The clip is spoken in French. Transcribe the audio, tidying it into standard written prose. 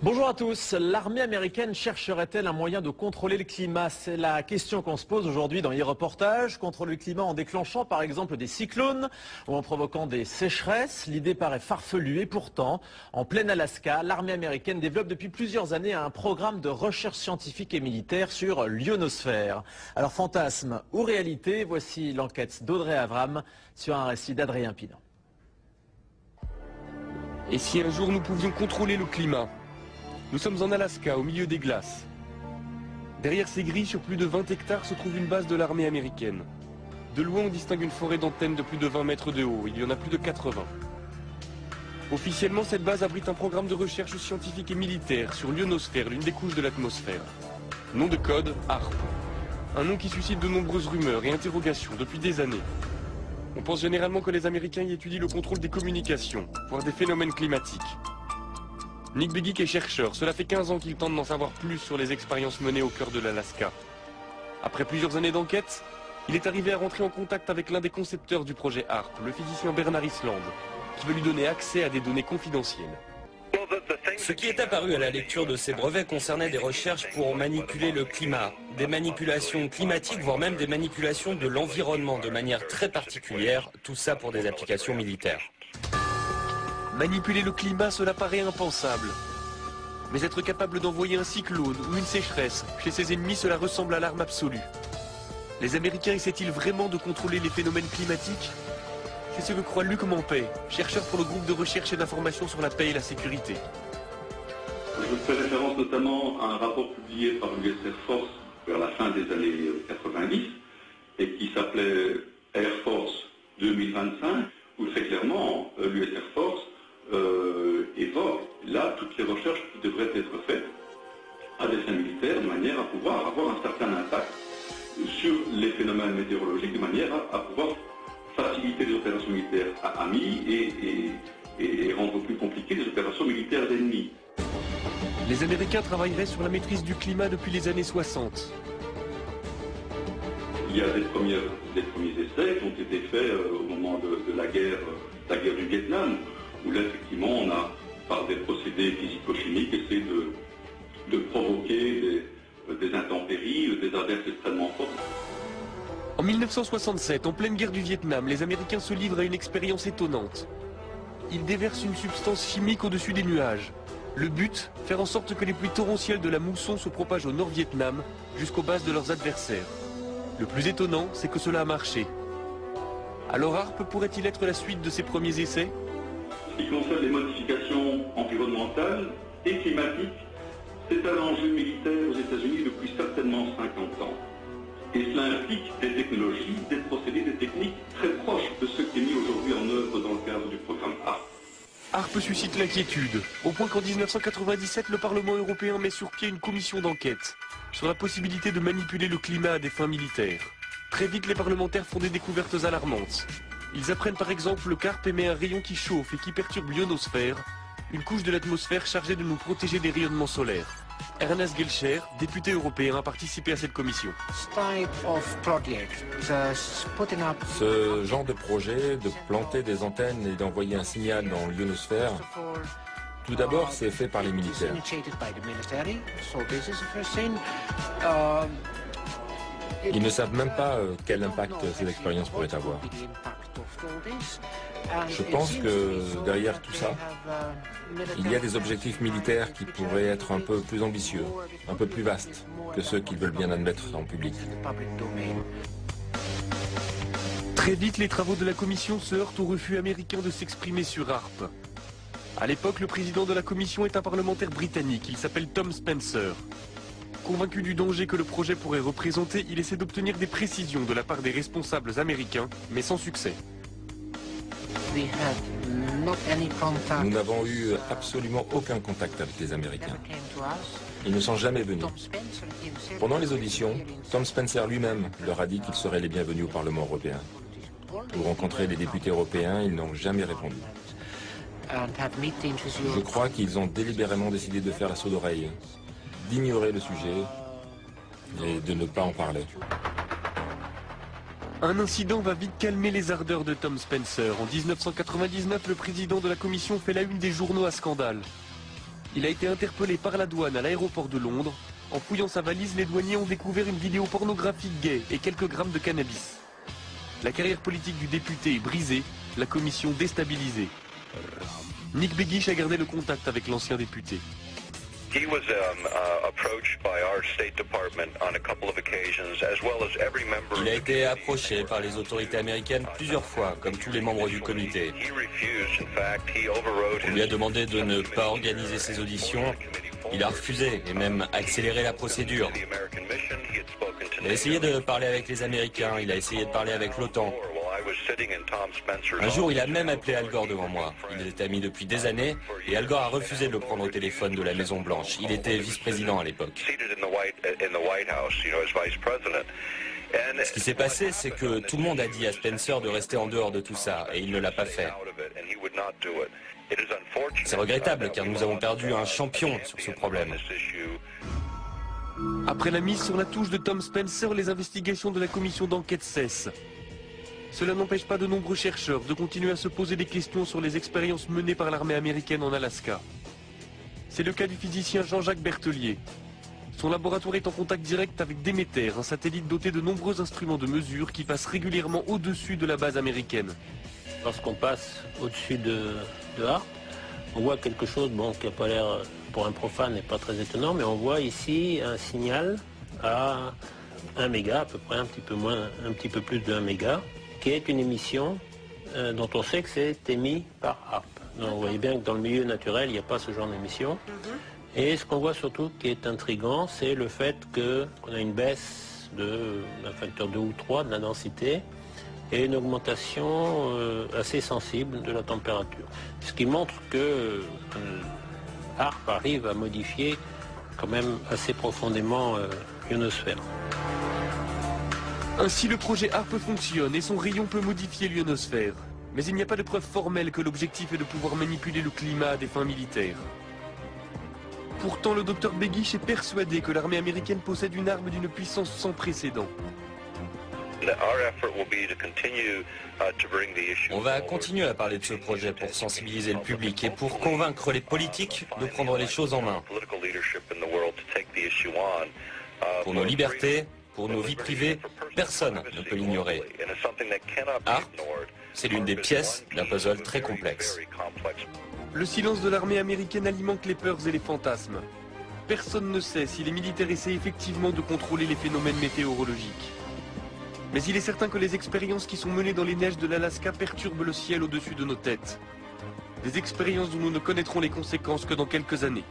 Bonjour à tous. L'armée américaine chercherait-elle un moyen de contrôler le climat? C'est la question qu'on se pose aujourd'hui dans e-reportage. Contrôler le climat en déclenchant par exemple des cyclones ou en provoquant des sécheresses. L'idée paraît farfelue et pourtant, en plein Alaska, l'armée américaine développe depuis plusieurs années un programme de recherche scientifique et militaire sur l'ionosphère. Alors fantasme ou réalité, voici l'enquête d'Audrey Avram sur un récit d'Adrien Pinon. Et si un jour nous pouvions contrôler le climat? Nous sommes en Alaska, au milieu des glaces. Derrière ces grilles, sur plus de 20 hectares, se trouve une base de l'armée américaine. De loin, on distingue une forêt d'antennes de plus de 20 mètres de haut. Il y en a plus de 80. Officiellement, cette base abrite un programme de recherche scientifique et militaire sur l'ionosphère, l'une des couches de l'atmosphère. Nom de code, HAARP. Un nom qui suscite de nombreuses rumeurs et interrogations depuis des années. On pense généralement que les Américains y étudient le contrôle des communications, voire des phénomènes climatiques. Nick Begich est chercheur. Cela fait 15 ans qu'il tente d'en savoir plus sur les expériences menées au cœur de l'Alaska. Après plusieurs années d'enquête, il est arrivé à rentrer en contact avec l'un des concepteurs du projet HAARP, le physicien Bernard Island, qui veut lui donner accès à des données confidentielles. Ce qui est apparu à la lecture de ces brevets concernait des recherches pour manipuler le climat, des manipulations climatiques, voire même des manipulations de l'environnement de manière très particulière, tout ça pour des applications militaires. Manipuler le climat, cela paraît impensable. Mais être capable d'envoyer un cyclone ou une sécheresse chez ses ennemis, cela ressemble à l'arme absolue. Les Américains essaient-ils vraiment de contrôler les phénomènes climatiques? C'est ce que croit Luc Mampey, chercheur pour le groupe de recherche et d'information sur la paix et la sécurité. Je fais référence notamment à un rapport publié par l'US Air Force vers la fin des années 90 et qui s'appelait Air Force 2025, où très clairement l'US Air Force évoque là toutes les recherches qui devraient être faites à des fins militaires de manière à pouvoir avoir un certain impact sur les phénomènes météorologiques, de manière à pouvoir faciliter les opérations militaires amis et rendre plus compliquées les opérations militaires d'ennemis. Les Américains travailleraient sur la maîtrise du climat depuis les années 60. Il y a des premiers essais qui ont été faits au moment de la guerre du Vietnam, où là, effectivement, on a, par des procédés physico-chimiques, essayé de provoquer des intempéries, des averses extrêmement fortes. En 1967, en pleine guerre du Vietnam, les Américains se livrent à une expérience étonnante. Ils déversent une substance chimique au-dessus des nuages. Le but, faire en sorte que les pluies torrentielles de la mousson se propagent au Nord-Vietnam jusqu'aux bases de leurs adversaires. Le plus étonnant, c'est que cela a marché. Alors HAARP pourrait-il être la suite de ces premiers essais? Ce qui concerne les modifications environnementales et climatiques, c'est un enjeu militaire aux États-Unis depuis certainement 50 ans. Et cela implique des technologies, des procédés, des techniques très proches de ce qui est mis aujourd'hui en œuvre dans le cadre du programme HAARP. HAARP suscite l'inquiétude, au point qu'en 1997, le Parlement européen met sur pied une commission d'enquête sur la possibilité de manipuler le climat à des fins militaires. Très vite, les parlementaires font des découvertes alarmantes. Ils apprennent par exemple qu'HAARP émet un rayon qui chauffe et qui perturbe l'ionosphère, une couche de l'atmosphère chargée de nous protéger des rayonnements solaires. Ernest Gelscher, député européen, a participé à cette commission. Ce genre de projet, de planter des antennes et d'envoyer un signal dans l'ionosphère, tout d'abord, c'est fait par les militaires. Ils ne savent même pas quel impact ces expériences pourraient avoir. Je pense que derrière tout ça, il y a des objectifs militaires qui pourraient être un peu plus ambitieux, un peu plus vastes que ceux qu'ils veulent bien admettre en public. Très vite, les travaux de la commission se heurtent au refus américain de s'exprimer sur HAARP. À l'époque, le président de la commission est un parlementaire britannique, il s'appelle Tom Spencer. Convaincu du danger que le projet pourrait représenter, il essaie d'obtenir des précisions de la part des responsables américains, mais sans succès. Nous n'avons eu absolument aucun contact avec les Américains. Ils ne sont jamais venus. Pendant les auditions, Tom Spencer lui-même leur a dit qu'ils seraient les bienvenus au Parlement européen. Pour rencontrer les députés européens, ils n'ont jamais répondu. Je crois qu'ils ont délibérément décidé de faire la sourde oreille, d'ignorer le sujet et de ne pas en parler. Un incident va vite calmer les ardeurs de Tom Spencer. En 1999, le président de la commission fait la une des journaux à scandale. Il a été interpellé par la douane à l'aéroport de Londres. En fouillant sa valise, les douaniers ont découvert une vidéo pornographique gay et quelques grammes de cannabis. La carrière politique du député est brisée, la commission déstabilisée. Nick Begich a gardé le contact avec l'ancien député. Il a été approché par les autorités américaines plusieurs fois, comme tous les membres du comité. On lui a demandé de ne pas organiser ses auditions. Il a refusé et même accéléré la procédure. Il a essayé de parler avec les Américains, il a essayé de parler avec l'OTAN. Un jour, il a même appelé Al Gore devant moi. Ils étaient amis depuis des années et Al Gore a refusé de le prendre au téléphone de la Maison Blanche. Il était vice-président à l'époque. Ce qui s'est passé, c'est que tout le monde a dit à Spencer de rester en dehors de tout ça et il ne l'a pas fait. C'est regrettable car nous avons perdu un champion sur ce problème. Après la mise sur la touche de Tom Spencer, les investigations de la commission d'enquête cessent. Cela n'empêche pas de nombreux chercheurs de continuer à se poser des questions sur les expériences menées par l'armée américaine en Alaska. C'est le cas du physicien Jean-Jacques Berthelier. Son laboratoire est en contact direct avec Demeter, un satellite doté de nombreux instruments de mesure qui passe régulièrement au-dessus de la base américaine. Lorsqu'on passe au-dessus de Harp, on voit quelque chose qui n'a pas l'air, pour un profane, n'est pas très étonnant, mais on voit ici un signal à 1 méga, à peu près un petit peu plus de 1 méga, qui est une émission dont on sait que c'est émis par Harp. Donc vous voyez bien que dans le milieu naturel, il n'y a pas ce genre d'émission. Et ce qu'on voit surtout qui est intriguant, c'est le fait qu'on a une baisse d'un facteur 2 ou 3 de la densité et une augmentation assez sensible de la température. Ce qui montre que Harp arrive à modifier quand même assez profondément l'ionosphère. Ainsi, le projet HARP fonctionne et son rayon peut modifier l'ionosphère. Mais il n'y a pas de preuve formelle que l'objectif est de pouvoir manipuler le climat à des fins militaires. Pourtant, le docteur Begich est persuadé que l'armée américaine possède une arme d'une puissance sans précédent. On va continuer à parler de ce projet pour sensibiliser le public et pour convaincre les politiques de prendre les choses en main. Pour nos libertés, pour nos vies privées, personne ne peut l'ignorer. HARP, c'est l'une des pièces d'un puzzle très complexe. Le silence de l'armée américaine alimente les peurs et les fantasmes. Personne ne sait si les militaires essaient effectivement de contrôler les phénomènes météorologiques. Mais il est certain que les expériences qui sont menées dans les neiges de l'Alaska perturbent le ciel au-dessus de nos têtes. Des expériences dont nous ne connaîtrons les conséquences que dans quelques années.